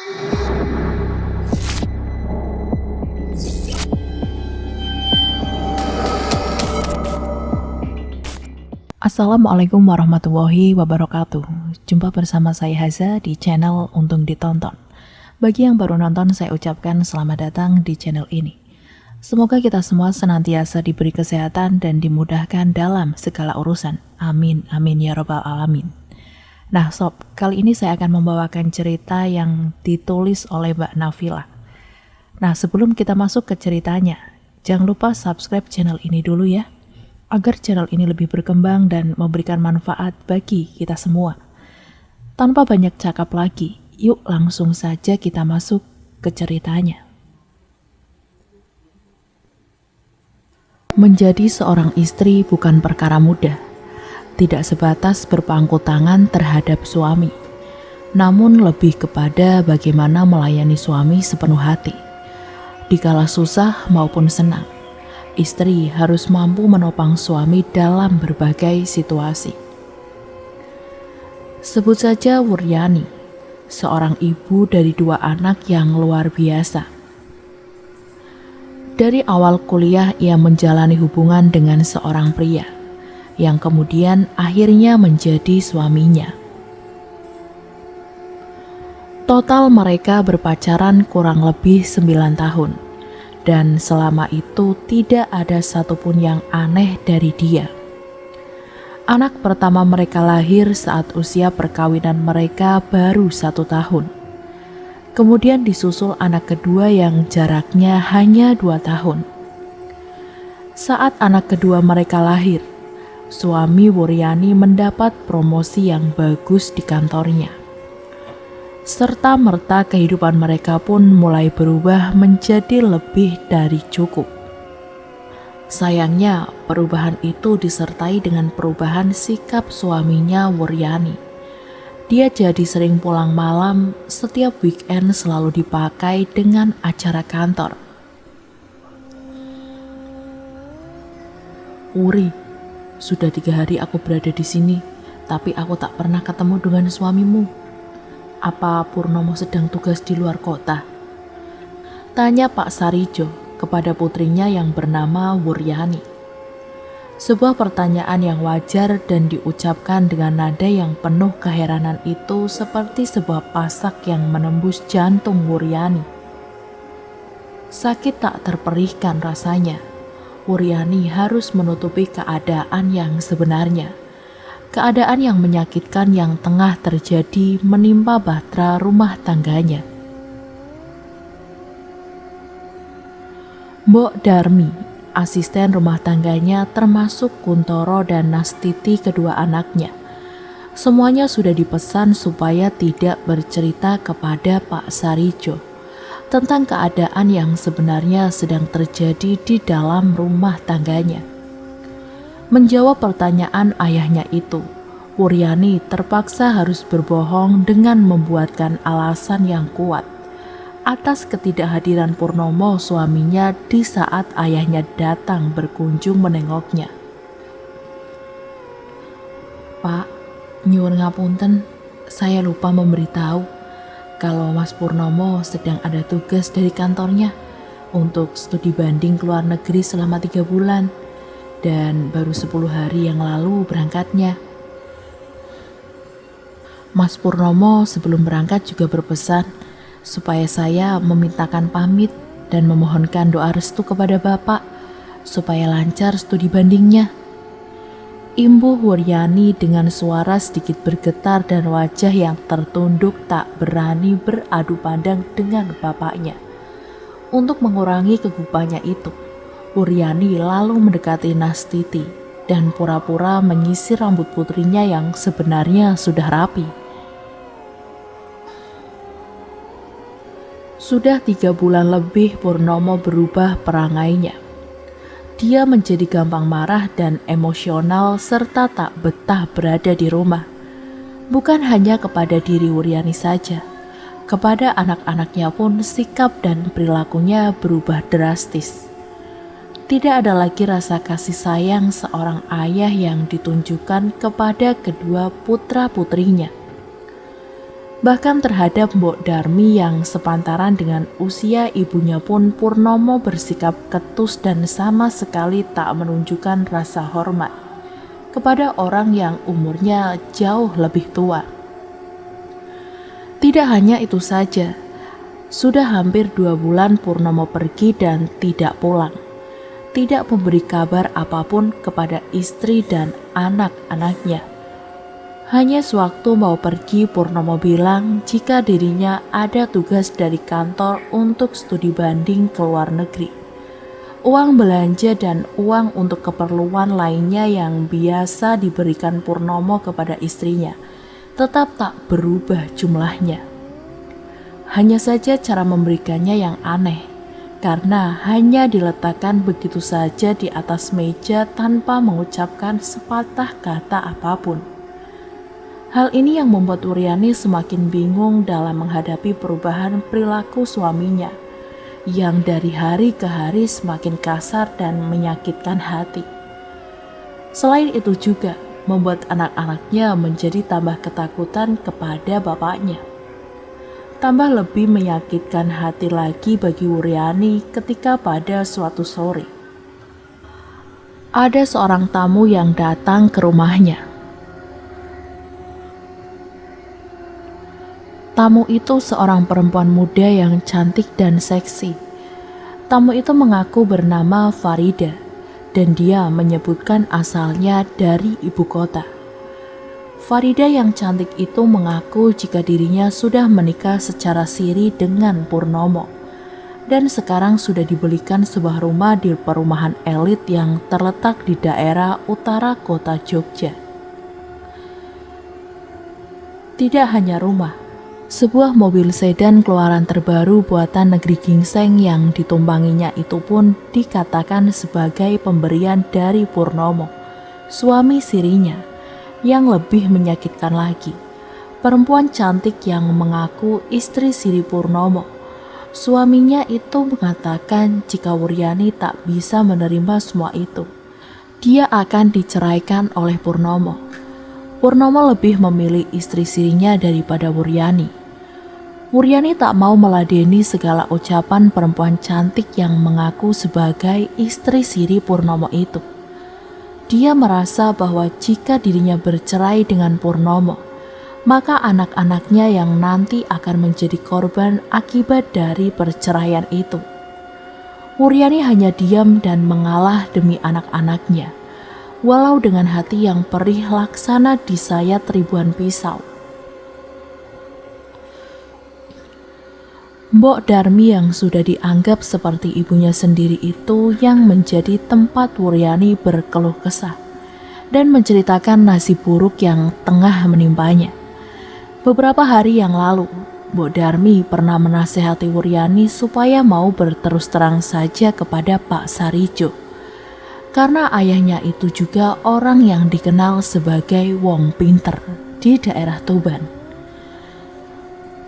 Assalamualaikum warahmatullahi wabarakatuh. Jumpa bersama saya Haza di channel Untung Ditonton. Bagi yang baru nonton, saya ucapkan selamat datang di channel ini. Semoga kita semua senantiasa diberi kesehatan dan dimudahkan dalam segala urusan. Amin, amin ya rabbal alamin. Nah sob, kali ini saya akan membawakan cerita yang ditulis oleh Mbak Nafila. Nah sebelum kita masuk ke ceritanya, jangan lupa subscribe channel ini dulu ya, agar channel ini lebih berkembang dan memberikan manfaat bagi kita semua. Tanpa banyak cakap lagi, yuk langsung saja kita masuk ke ceritanya. Menjadi seorang istri bukan perkara mudah, tidak sebatas berpangku tangan terhadap suami, namun lebih kepada bagaimana melayani suami sepenuh hati, dikala susah maupun senang. Istri harus mampu menopang suami dalam berbagai situasi. Sebut saja Wuryani, seorang ibu dari 2 anak yang luar biasa. Dari awal kuliah ia menjalani hubungan dengan seorang pria, yang kemudian akhirnya menjadi suaminya. Total mereka berpacaran kurang lebih 9 tahun. Dan selama itu tidak ada satupun yang aneh dari dia. Anak pertama mereka lahir saat usia perkawinan mereka baru 1 tahun. Kemudian disusul anak kedua yang jaraknya hanya 2 tahun. Saat anak kedua mereka lahir, suami Wuryani mendapat promosi yang bagus di kantornya. Serta-merta kehidupan mereka pun mulai berubah menjadi lebih dari cukup. Sayangnya, perubahan itu disertai dengan perubahan sikap suaminya Wuryani. Dia jadi sering pulang malam, setiap weekend selalu dipakai dengan acara kantor. "Wuri, sudah 3 hari aku berada di sini, tapi aku tak pernah ketemu dengan suamimu. Apa Purnomo sedang tugas di luar kota?" tanya Pak Sarijo kepada putrinya yang bernama Wuryani. Sebuah pertanyaan yang wajar dan diucapkan dengan nada yang penuh keheranan itu seperti sebuah pasak yang menembus jantung Wuryani. Sakit tak terperihkan rasanya. Wuryani harus menutupi keadaan yang sebenarnya. Keadaan yang menyakitkan yang tengah terjadi menimpa bahtera rumah tangganya. Mbok Darmi, asisten rumah tangganya, termasuk Kuntoro dan Nastiti kedua anaknya. Semuanya sudah dipesan supaya tidak bercerita kepada Pak Sarijo tentang keadaan yang sebenarnya sedang terjadi di dalam rumah tangganya. Menjawab pertanyaan ayahnya itu, Wuryani terpaksa harus berbohong dengan membuatkan alasan yang kuat atas ketidakhadiran Purnomo suaminya di saat ayahnya datang berkunjung menengoknya. "Pak, nyuwun ngapunten, saya lupa memberitahu kalau Mas Purnomo sedang ada tugas dari kantornya untuk studi banding ke luar negeri selama 3 bulan. Dan baru 10 hari yang lalu berangkatnya. Mas Purnomo sebelum berangkat juga berpesan supaya saya memintakan pamit dan memohonkan doa restu kepada Bapak supaya lancar studi bandingnya." Imbuh Wuryani dengan suara sedikit bergetar dan wajah yang tertunduk tak berani beradu pandang dengan bapaknya. Untuk mengurangi kegupannya itu, Wuryani lalu mendekati Nastiti dan pura-pura menyisir rambut putrinya yang sebenarnya sudah rapi. Sudah 3 bulan lebih Purnomo berubah perangainya. Dia menjadi gampang marah dan emosional serta tak betah berada di rumah. Bukan hanya kepada diri Wuryani saja, kepada anak-anaknya pun sikap dan perilakunya berubah drastis. Tidak ada lagi rasa kasih sayang seorang ayah yang ditunjukkan kepada kedua putra-putrinya. Bahkan terhadap Mbok Darmi yang sepantaran dengan usia ibunya pun Purnomo bersikap ketus dan sama sekali tak menunjukkan rasa hormat kepada orang yang umurnya jauh lebih tua. Tidak hanya itu saja, sudah hampir 2 bulan Purnomo pergi dan tidak pulang. Tidak memberi kabar apapun kepada istri dan anak-anaknya. Hanya sewaktu mau pergi, Purnomo bilang jika dirinya ada tugas dari kantor untuk studi banding ke luar negeri. Uang belanja dan uang untuk keperluan lainnya yang biasa diberikan Purnomo kepada istrinya tetap tak berubah jumlahnya. Hanya saja cara memberikannya yang aneh, karena hanya diletakkan begitu saja di atas meja tanpa mengucapkan sepatah kata apapun. Hal ini yang membuat Wuryani semakin bingung dalam menghadapi perubahan perilaku suaminya, yang dari hari ke hari semakin kasar dan menyakitkan hati. Selain itu juga membuat anak-anaknya menjadi tambah ketakutan kepada bapaknya. Tambah lebih menyakitkan hati lagi bagi Wuryani ketika pada suatu sore ada seorang tamu yang datang ke rumahnya. Tamu itu seorang perempuan muda yang cantik dan seksi. Tamu itu mengaku bernama Farida dan dia menyebutkan asalnya dari ibu kota. Farida yang cantik itu mengaku jika dirinya sudah menikah secara siri dengan Purnomo dan sekarang sudah dibelikan sebuah rumah di perumahan elit yang terletak di daerah utara kota Jogja. Tidak hanya rumah, sebuah mobil sedan keluaran terbaru buatan negeri gingseng yang ditumpanginya itu pun dikatakan sebagai pemberian dari Purnomo, suami sirinya. Yang lebih menyakitkan lagi, perempuan cantik yang mengaku istri siri Purnomo. Suaminya itu mengatakan jika Wuryani tak bisa menerima semua itu, dia akan diceraikan oleh Purnomo. Purnomo lebih memilih istri sirinya daripada Wuryani. Wuryani tak mau meladeni segala ucapan perempuan cantik yang mengaku sebagai istri siri Purnomo itu. Dia merasa bahwa jika dirinya bercerai dengan Purnomo, maka anak-anaknya yang nanti akan menjadi korban akibat dari perceraian itu. Wuryani hanya diam dan mengalah demi anak-anaknya, walau dengan hati yang perih laksana disayat ribuan pisau. Mbok Darmi yang sudah dianggap seperti ibunya sendiri itu yang menjadi tempat Wuryani berkeluh kesah dan menceritakan nasib buruk yang tengah menimpanya. Beberapa hari yang lalu, Mbok Darmi pernah menasehati Wuryani supaya mau berterus terang saja kepada Pak Sarijo, karena ayahnya itu juga orang yang dikenal sebagai wong pinter di daerah Tuban.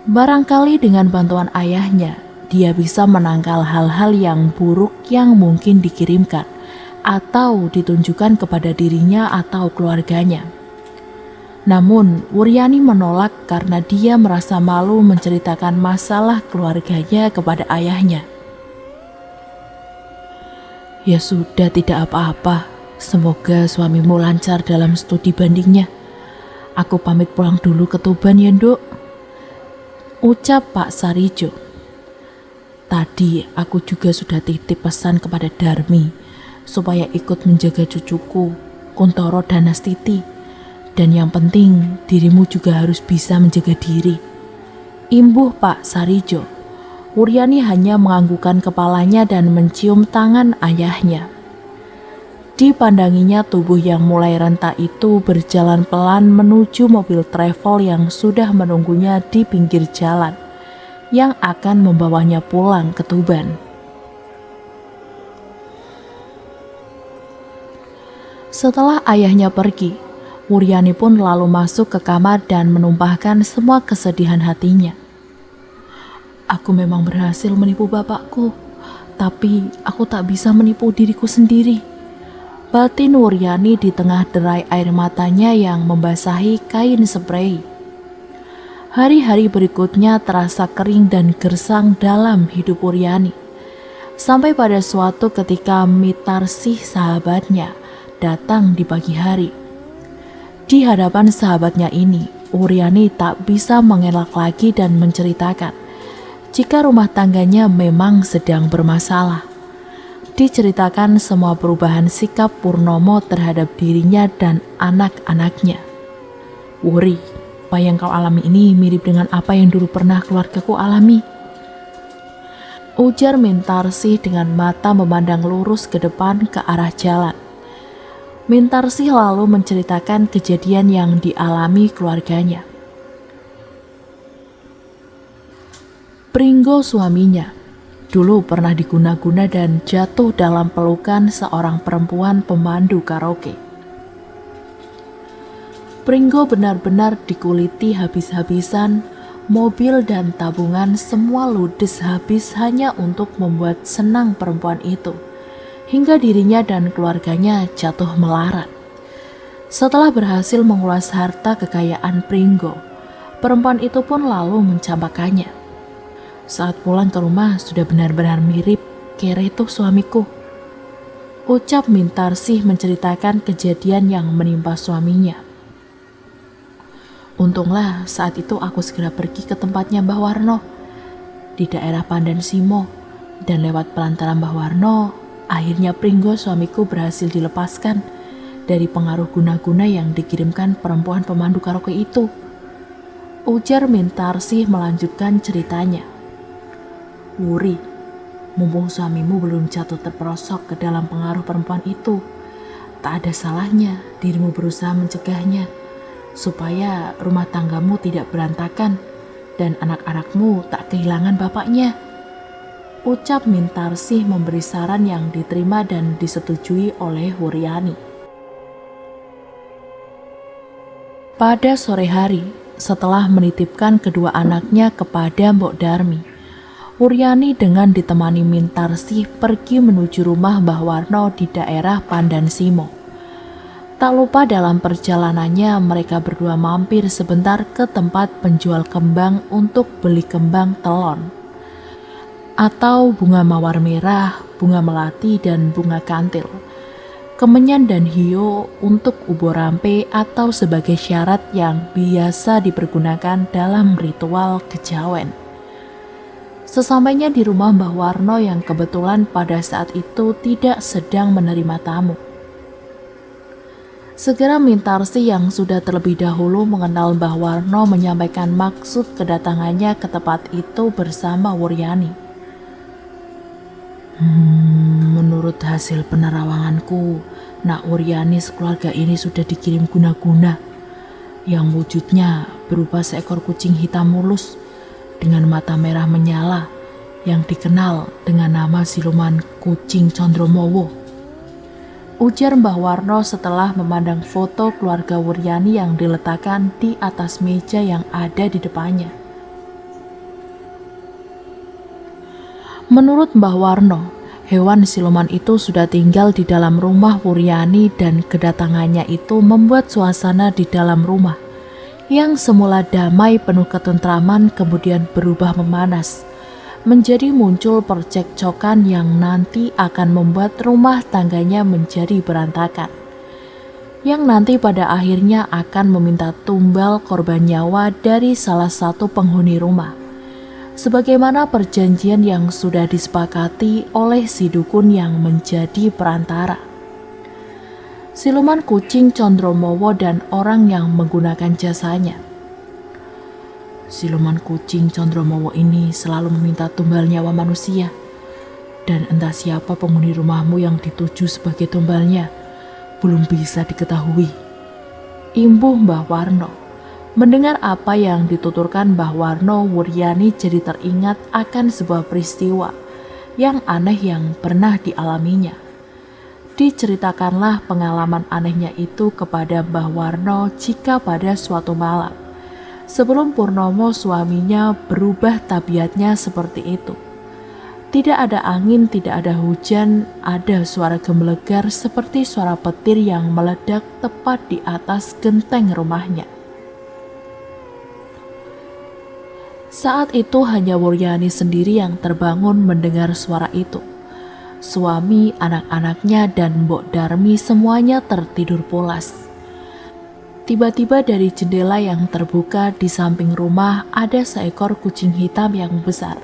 Barangkali dengan bantuan ayahnya, dia bisa menangkal hal-hal yang buruk yang mungkin dikirimkan atau ditunjukkan kepada dirinya atau keluarganya. Namun, Wuryani menolak karena dia merasa malu menceritakan masalah keluarganya kepada ayahnya. Ya sudah, tidak apa-apa. Semoga suamimu lancar dalam studi bandingnya. Aku pamit pulang dulu ke Tuban ya, Nduk, ucap Pak Sarijo. Tadi aku juga sudah titip pesan kepada Darmi supaya ikut menjaga cucuku, Kuntoro dan Nastiti. Dan yang penting, dirimu juga harus bisa menjaga diri, imbuh Pak Sarijo. Wuryani hanya menganggukkan kepalanya dan mencium tangan ayahnya. Dipandanginya tubuh yang mulai rentak itu berjalan pelan menuju mobil travel yang sudah menunggunya di pinggir jalan, yang akan membawanya pulang ke Tuban. Setelah ayahnya pergi, Wuryani pun lalu masuk ke kamar dan menumpahkan semua kesedihan hatinya. Aku memang berhasil menipu bapakku, tapi aku tak bisa menipu diriku sendiri, batin Wuryani di tengah derai air matanya yang membasahi kain sprei. Hari-hari berikutnya terasa kering dan gersang dalam hidup Wuryani. Sampai pada suatu ketika Mitarsih sahabatnya datang di pagi hari. Di hadapan sahabatnya ini, Wuryani tak bisa mengelak lagi dan menceritakan jika rumah tangganya memang sedang bermasalah. Diceritakan semua perubahan sikap Purnomo terhadap dirinya dan anak-anaknya. "Wuri, apa yang kau alami ini mirip dengan apa yang dulu pernah keluargaku alami," ujar Mintarsih dengan mata memandang lurus ke depan ke arah jalan. Mintarsih lalu menceritakan kejadian yang dialami keluarganya. Pringgo suaminya dulu pernah diguna-guna dan jatuh dalam pelukan seorang perempuan pemandu karaoke. Pringgo benar-benar dikuliti habis-habisan, mobil dan tabungan semua ludes habis hanya untuk membuat senang perempuan itu, hingga dirinya dan keluarganya jatuh melarat. Setelah berhasil mengulas harta kekayaan Pringgo, perempuan itu pun lalu mencampakannya. "Saat pulang ke rumah sudah benar-benar mirip Kereto suamiku," ucap Mintarsih menceritakan kejadian yang menimpa suaminya. "Untunglah saat itu aku segera pergi ke tempatnya Mbah Warno di daerah Pandan Simo, dan lewat pelantaran Mbah Warno, akhirnya Pringgo suamiku berhasil dilepaskan dari pengaruh guna-guna yang dikirimkan perempuan pemandu karaoke itu," ujar Mintarsih melanjutkan ceritanya. "Wuri, mumpung suamimu belum jatuh terperosok ke dalam pengaruh perempuan itu, tak ada salahnya dirimu berusaha mencegahnya, supaya rumah tanggamu tidak berantakan dan anak-anakmu tak kehilangan bapaknya," ucap Mintarsih memberi saran yang diterima dan disetujui oleh Wuryani. Pada sore hari, setelah menitipkan kedua anaknya kepada Mbok Darmi, Wuryani dengan ditemani Mintarsih pergi menuju rumah Mbah Warno di daerah Pandan Simo. Tak lupa dalam perjalanannya mereka berdua mampir sebentar ke tempat penjual kembang untuk beli kembang telon, atau bunga mawar merah, bunga melati dan bunga kantil, kemenyan dan hiyo untuk ubo rampe atau sebagai syarat yang biasa dipergunakan dalam ritual kejawen. Sesampainya di rumah Mbah Warno yang kebetulan pada saat itu tidak sedang menerima tamu, segera Mintarsih yang sudah terlebih dahulu mengenal Mbah Warno menyampaikan maksud kedatangannya ke tempat itu bersama Wuryani. "Menurut hasil penerawanganku, Nak Wuryani sekeluarga ini sudah dikirim guna-guna yang wujudnya berupa seekor kucing hitam mulus dengan mata merah menyala yang dikenal dengan nama siluman kucing Condromowo," ujar Mbah Warno setelah memandang foto keluarga Wuryani yang diletakkan di atas meja yang ada di depannya. Menurut Mbah Warno, hewan siluman itu sudah tinggal di dalam rumah Wuryani dan kedatangannya itu membuat suasana di dalam rumah yang semula damai penuh ketentraman kemudian berubah memanas, menjadi muncul percekcokan yang nanti akan membuat rumah tangganya menjadi berantakan, yang nanti pada akhirnya akan meminta tumbal korban nyawa dari salah satu penghuni rumah, sebagaimana perjanjian yang sudah disepakati oleh si dukun yang menjadi perantara. Siluman kucing Condromowo dan orang yang menggunakan jasanya. Siluman kucing Condromowo ini selalu meminta tumbal nyawa manusia, dan entah siapa penghuni rumahmu yang dituju sebagai tumbalnya belum bisa diketahui, imbuh Mbah Warno. Mendengar apa yang dituturkan Mbah Warno, Wuryani jadi teringat akan sebuah peristiwa yang aneh yang pernah dialaminya. Diceritakanlah pengalaman anehnya itu kepada Mbah Warno jika pada suatu malam, sebelum Purnomo suaminya berubah tabiatnya seperti itu. Tidak ada angin, tidak ada hujan, ada suara gemelegar seperti suara petir yang meledak tepat di atas genteng rumahnya. Saat itu hanya Wuryani sendiri yang terbangun mendengar suara itu. Suami, anak-anaknya, dan Mbok Darmi semuanya tertidur pulas. Tiba-tiba dari jendela yang terbuka di samping rumah ada seekor kucing hitam yang besar.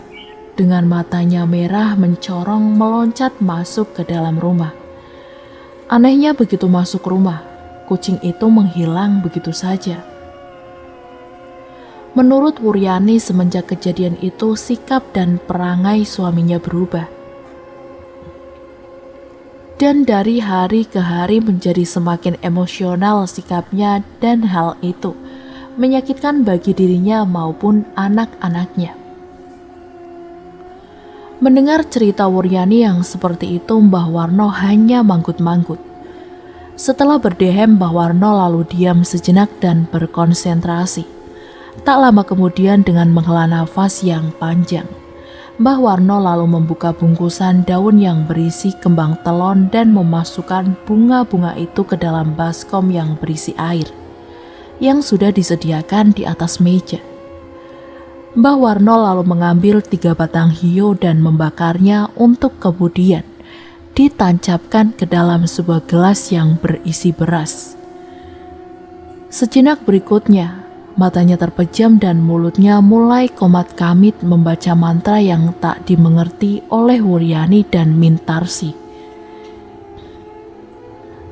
Dengan matanya merah mencorong meloncat masuk ke dalam rumah. Anehnya begitu masuk rumah, kucing itu menghilang begitu saja. Menurut Wuryani, semenjak kejadian itu sikap dan perangai suaminya berubah. Dan dari hari ke hari menjadi semakin emosional sikapnya, dan hal itu menyakitkan bagi dirinya maupun anak-anaknya. Mendengar cerita Wuryani yang seperti itu, Mbah Warno hanya manggut-manggut. Setelah berdehem, Mbah Warno lalu diam sejenak dan berkonsentrasi. Tak lama kemudian dengan menghela nafas yang panjang, Mbah Warno lalu membuka bungkusan daun yang berisi kembang telon dan memasukkan bunga-bunga itu ke dalam baskom yang berisi air yang sudah disediakan di atas meja. Mbah Warno lalu mengambil 3 batang hiyo dan membakarnya untuk kemudian ditancapkan ke dalam sebuah gelas yang berisi beras. Sejenak berikutnya, matanya terpejam dan mulutnya mulai komat kamit membaca mantra yang tak dimengerti oleh Wuryani dan Mintarsi.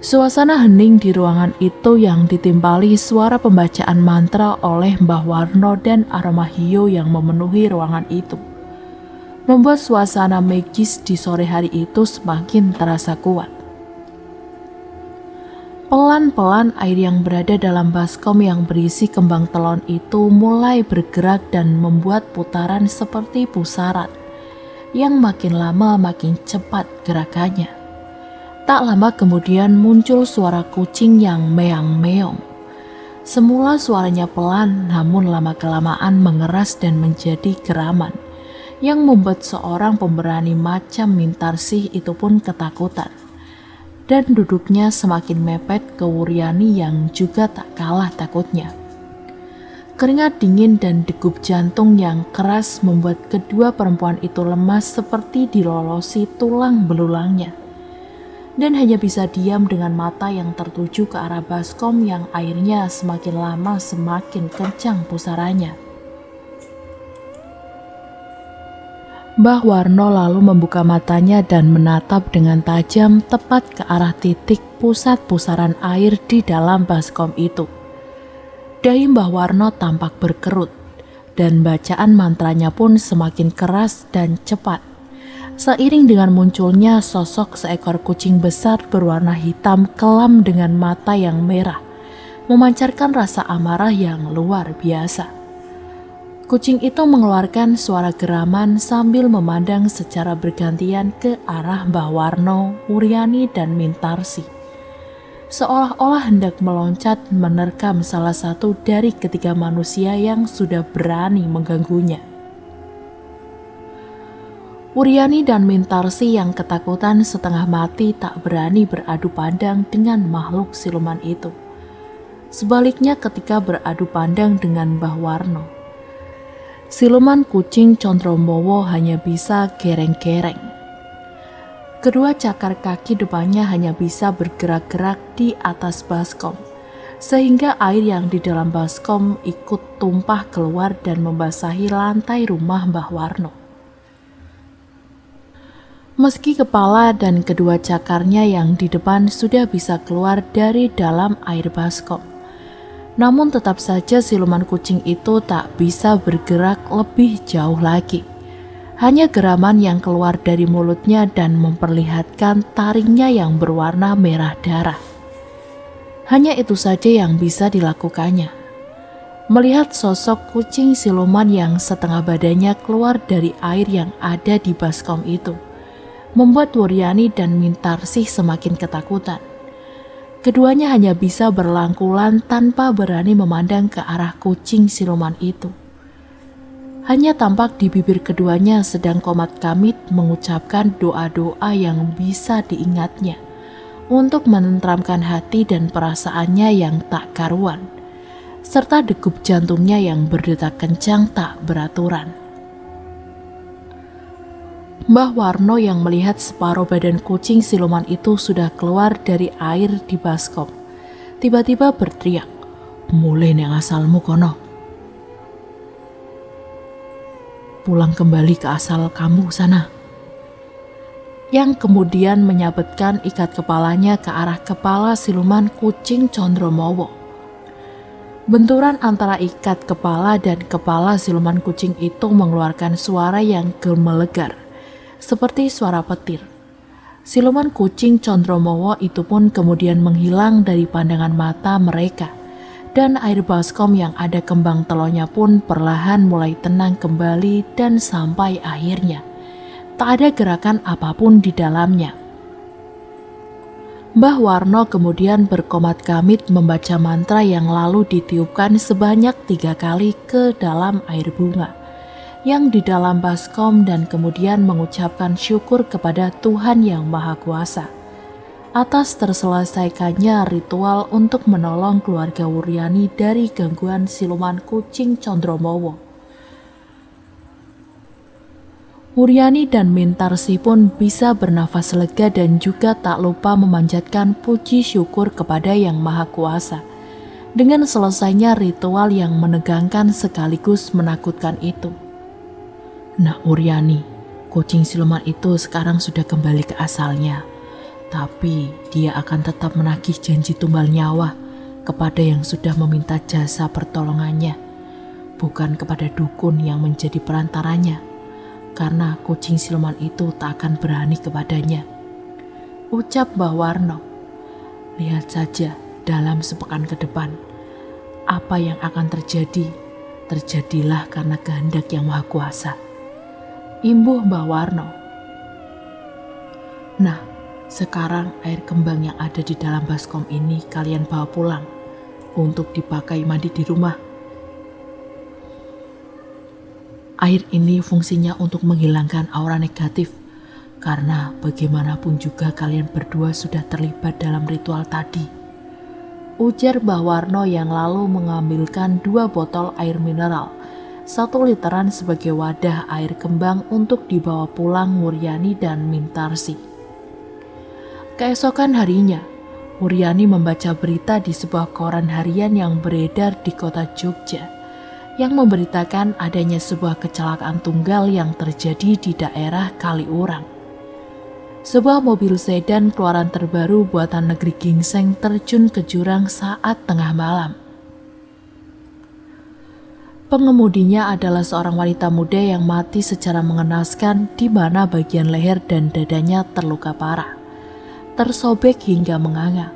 Suasana hening di ruangan itu yang ditimpali suara pembacaan mantra oleh Mbah Warno dan aroma hiyo yang memenuhi ruangan itu, membuat suasana magis di sore hari itu semakin terasa kuat. Pelan-pelan air yang berada dalam baskom yang berisi kembang telon itu mulai bergerak dan membuat putaran seperti pusaran yang makin lama makin cepat gerakannya. Tak lama kemudian muncul suara kucing yang meong-meong. Semula suaranya pelan, namun lama-kelamaan mengeras dan menjadi geraman yang membuat seorang pemberani macam Mintarsih itu pun ketakutan. Dan duduknya semakin mepet ke Wuryani yang juga tak kalah takutnya. Keringat dingin dan degup jantung yang keras membuat kedua perempuan itu lemas seperti dilolosi tulang belulangnya. Dan hanya bisa diam dengan mata yang tertuju ke arah baskom yang airnya semakin lama semakin kencang pusarannya. Mbah Warno lalu membuka matanya dan menatap dengan tajam tepat ke arah titik pusat pusaran air di dalam baskom itu. Dahi Mbah Warno tampak berkerut, dan bacaan mantranya pun semakin keras dan cepat. Seiring dengan munculnya sosok seekor kucing besar berwarna hitam kelam dengan mata yang merah, memancarkan rasa amarah yang luar biasa. Kucing itu mengeluarkan suara geraman sambil memandang secara bergantian ke arah Mbah Warno, Wuryani, dan Mintarsi, seolah-olah hendak meloncat menerkam salah satu dari ketiga manusia yang sudah berani mengganggunya. Wuryani dan Mintarsi yang ketakutan setengah mati tak berani beradu pandang dengan makhluk siluman itu. Sebaliknya ketika beradu pandang dengan Mbah Warno, siluman kucing Condromowo hanya bisa gereng-gereng. Kedua cakar kaki depannya hanya bisa bergerak-gerak di atas baskom, sehingga air yang di dalam baskom ikut tumpah keluar dan membasahi lantai rumah Mbah Warno. Meski kepala dan kedua cakarnya yang di depan sudah bisa keluar dari dalam air baskom, namun tetap saja siluman kucing itu tak bisa bergerak lebih jauh lagi. Hanya geraman yang keluar dari mulutnya dan memperlihatkan taringnya yang berwarna merah darah. Hanya itu saja yang bisa dilakukannya. Melihat sosok kucing siluman yang setengah badannya keluar dari air yang ada di baskom itu, membuat Wuryani dan Mintarsih semakin ketakutan. Keduanya hanya bisa berlangkulan tanpa berani memandang ke arah kucing siluman itu. Hanya tampak di bibir keduanya sedang komat kamit mengucapkan doa-doa yang bisa diingatnya untuk menenteramkan hati dan perasaannya yang tak karuan. serta degup jantungnya yang berdetak kencang tak beraturan. Mbah Warno yang melihat separuh badan kucing siluman itu sudah keluar dari air di baskom, tiba-tiba berteriak, "Mulai nang asalmu kono. Pulang kembali ke asal kamu sana." Yang kemudian menyabetkan ikat kepalanya ke arah kepala siluman kucing Condromowo. Benturan antara ikat kepala dan kepala siluman kucing itu mengeluarkan suara yang gemelegar, seperti suara petir. Siluman kucing Condromowo itu pun kemudian menghilang dari pandangan mata mereka, dan air baskom yang ada kembang telurnya pun perlahan mulai tenang kembali dan sampai akhirnya tak ada gerakan apapun di dalamnya. Mbah Warno kemudian berkomat kamit membaca mantra yang lalu ditiupkan sebanyak 3 kali ke dalam air bunga yang di dalam baskom dan kemudian mengucapkan syukur kepada Tuhan Yang Maha Kuasa atas terselesaikannya ritual untuk menolong keluarga Wuryani dari gangguan siluman kucing Condromowo. Wuryani dan Mintarsi pun bisa bernafas lega dan juga tak lupa memanjatkan puji syukur kepada Yang Maha Kuasa dengan selesainya ritual yang menegangkan sekaligus menakutkan itu. Nah Wuryani, kucing siluman itu sekarang sudah kembali ke asalnya, tapi dia akan tetap menagih janji tumbal nyawa kepada yang sudah meminta jasa pertolongannya, bukan kepada dukun yang menjadi perantaranya, karena kucing siluman itu tak akan berani kepadanya. Ucap Mbah Warno. Lihat saja dalam sepekan ke depan, apa yang akan terjadi, terjadilah karena kehendak Yang Maha Kuasa. Imbuh Mbah Warno. Nah, sekarang air kembang yang ada di dalam baskom ini kalian bawa pulang untuk dipakai mandi di rumah. Air ini fungsinya untuk menghilangkan aura negatif, karena bagaimanapun juga kalian berdua sudah terlibat dalam ritual tadi. Ujar Mbah Warno yang lalu mengambilkan 2 botol air mineral, 1 literan sebagai wadah air kembang untuk dibawa pulang Wuryani dan Mintarsi. Keesokan harinya, Wuryani membaca berita di sebuah koran harian yang beredar di kota Jogja, yang memberitakan adanya sebuah kecelakaan tunggal yang terjadi di daerah Kaliurang. Sebuah mobil sedan keluaran terbaru buatan negeri gingseng terjun ke jurang saat tengah malam. Pengemudinya adalah seorang wanita muda yang mati secara mengenaskan, di mana bagian leher dan dadanya terluka parah, tersobek hingga menganga,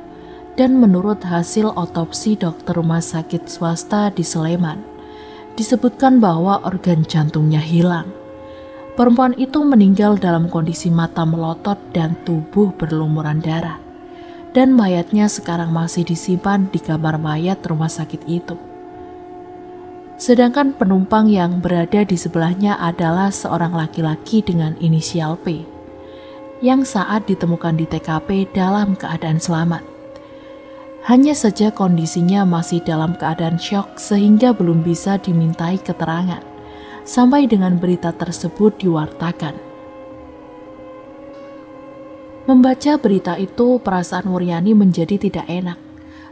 dan menurut hasil otopsi dokter rumah sakit swasta di Sleman, disebutkan bahwa organ jantungnya hilang. Perempuan itu meninggal dalam kondisi mata melotot dan tubuh berlumuran darah, dan mayatnya sekarang masih disimpan di kamar mayat rumah sakit itu. Sedangkan penumpang yang berada di sebelahnya adalah seorang laki-laki dengan inisial P, yang saat ditemukan di TKP dalam keadaan selamat. Hanya saja kondisinya masih dalam keadaan syok sehingga belum bisa dimintai keterangan sampai dengan berita tersebut diwartakan. Membaca berita itu, perasaan Wuryani menjadi tidak enak.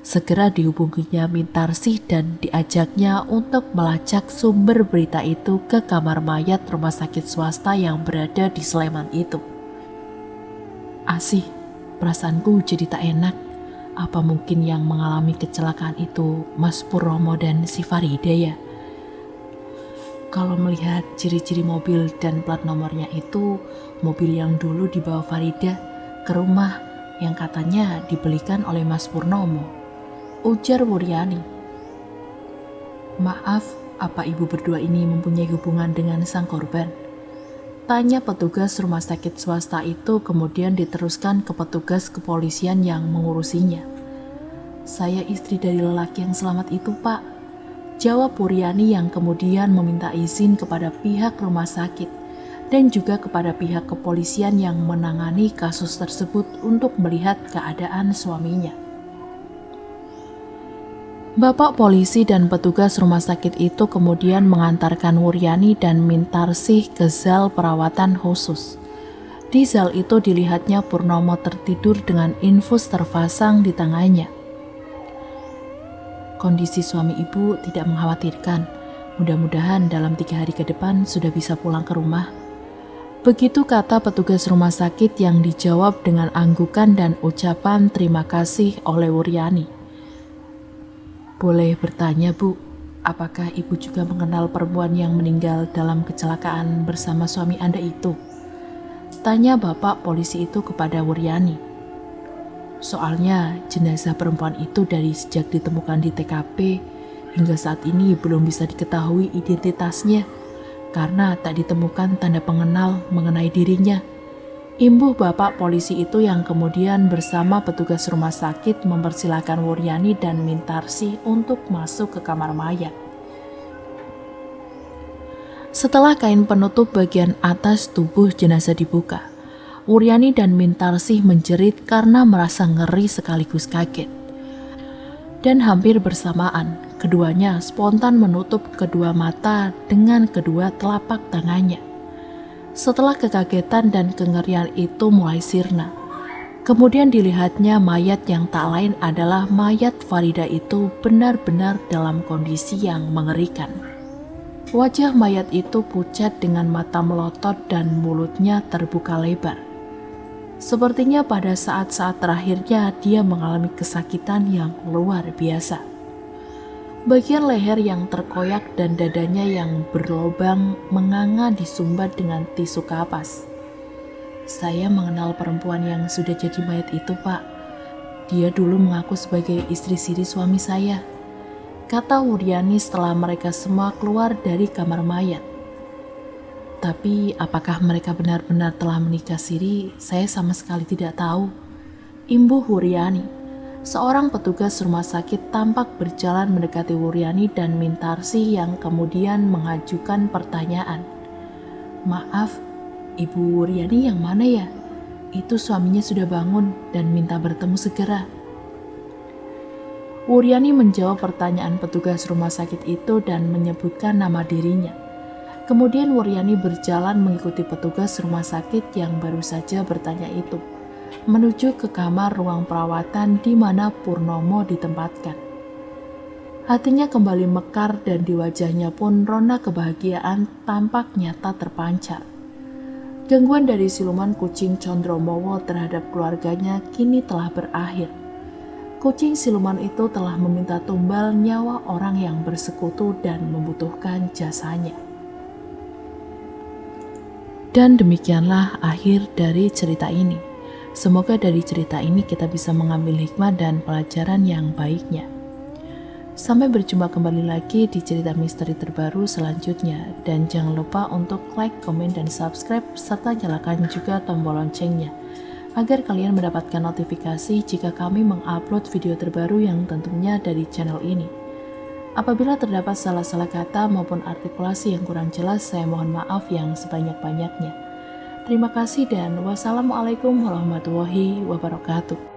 Segera dihubunginya Mintarsi dan diajaknya untuk melacak sumber berita itu ke kamar mayat rumah sakit swasta yang berada di Sleman itu. Asih, perasaanku jadi tak enak. Apa mungkin yang mengalami kecelakaan itu Mas Purnomo dan si Farida ya? Kalau melihat ciri-ciri mobil dan plat nomornya itu, mobil yang dulu dibawa Farida ke rumah yang katanya dibelikan oleh Mas Purnomo, ujar Wuryani. Maaf, apa ibu berdua ini mempunyai hubungan dengan sang korban? Tanya petugas rumah sakit swasta itu, kemudian diteruskan ke petugas kepolisian yang mengurusinya. Saya istri dari lelaki yang selamat itu, Pak. Jawab Wuryani yang kemudian meminta izin kepada pihak rumah sakit dan juga kepada pihak kepolisian yang menangani kasus tersebut untuk melihat keadaan suaminya. Bapak polisi dan petugas rumah sakit itu kemudian mengantarkan Wuryani dan Mintarsih ke zal perawatan khusus. Di zal itu dilihatnya Purnomo tertidur dengan infus terpasang di tangannya. Kondisi suami ibu tidak mengkhawatirkan. Mudah-mudahan dalam 3 hari ke depan sudah bisa pulang ke rumah. Begitu kata petugas rumah sakit yang dijawab dengan anggukan dan ucapan terima kasih oleh Wuryani. Boleh bertanya, Bu, apakah Ibu juga mengenal perempuan yang meninggal dalam kecelakaan bersama suami Anda itu? Tanya Bapak polisi itu kepada Wuryani. Soalnya jenazah perempuan itu dari sejak ditemukan di TKP hingga saat ini belum bisa diketahui identitasnya karena tak ditemukan tanda pengenal mengenai dirinya. Imbuh Bapak polisi itu yang kemudian bersama petugas rumah sakit mempersilahkan Wuryani dan Mintarsih untuk masuk ke kamar mayat. Setelah kain penutup bagian atas tubuh jenazah dibuka, Wuryani dan Mintarsih menjerit karena merasa ngeri sekaligus kaget. Dan hampir bersamaan, keduanya spontan menutup kedua mata dengan kedua telapak tangannya. Setelah kekagetan dan kengerian itu mulai sirna, kemudian dilihatnya mayat yang tak lain adalah mayat Farida itu benar-benar dalam kondisi yang mengerikan. Wajah mayat itu pucat dengan mata melotot dan mulutnya terbuka lebar. Sepertinya pada saat-saat terakhirnya dia mengalami kesakitan yang luar biasa. Bagian leher yang terkoyak dan dadanya yang berlobang menganga disumbat dengan tisu kapas. Saya mengenal perempuan yang sudah jadi mayat itu, Pak. Dia dulu mengaku sebagai istri siri suami saya, kata Wuryani setelah mereka semua keluar dari kamar mayat. Tapi apakah mereka benar-benar telah menikah siri, saya sama sekali tidak tahu. Imbuh Wuryani. Seorang petugas rumah sakit tampak berjalan mendekati Wuryani dan Mintarsih yang kemudian mengajukan pertanyaan. Maaf, Ibu Wuryani yang mana ya? Itu suaminya sudah bangun dan minta bertemu segera. Wuryani menjawab pertanyaan petugas rumah sakit itu dan menyebutkan nama dirinya. Kemudian Wuryani berjalan mengikuti petugas rumah sakit yang baru saja bertanya itu, menuju ke kamar ruang perawatan di mana Purnomo ditempatkan. Hatinya kembali mekar dan di wajahnya pun rona kebahagiaan tampak nyata terpancar. Gangguan dari siluman kucing Condromowo terhadap keluarganya kini telah berakhir. Kucing siluman itu telah meminta tumbal nyawa orang yang bersekutu dan membutuhkan jasanya. Dan demikianlah akhir dari cerita ini. Semoga dari cerita ini kita bisa mengambil hikmah dan pelajaran yang baiknya. Sampai berjumpa kembali lagi di cerita misteri terbaru selanjutnya. Dan jangan lupa untuk like, komen, dan subscribe, serta nyalakan juga tombol loncengnya, agar kalian mendapatkan notifikasi jika kami mengupload video terbaru yang tentunya dari channel ini. Apabila terdapat salah-salah kata maupun artikulasi yang kurang jelas, saya mohon maaf yang sebanyak-banyaknya. Terima kasih dan wassalamualaikum warahmatullahi wabarakatuh.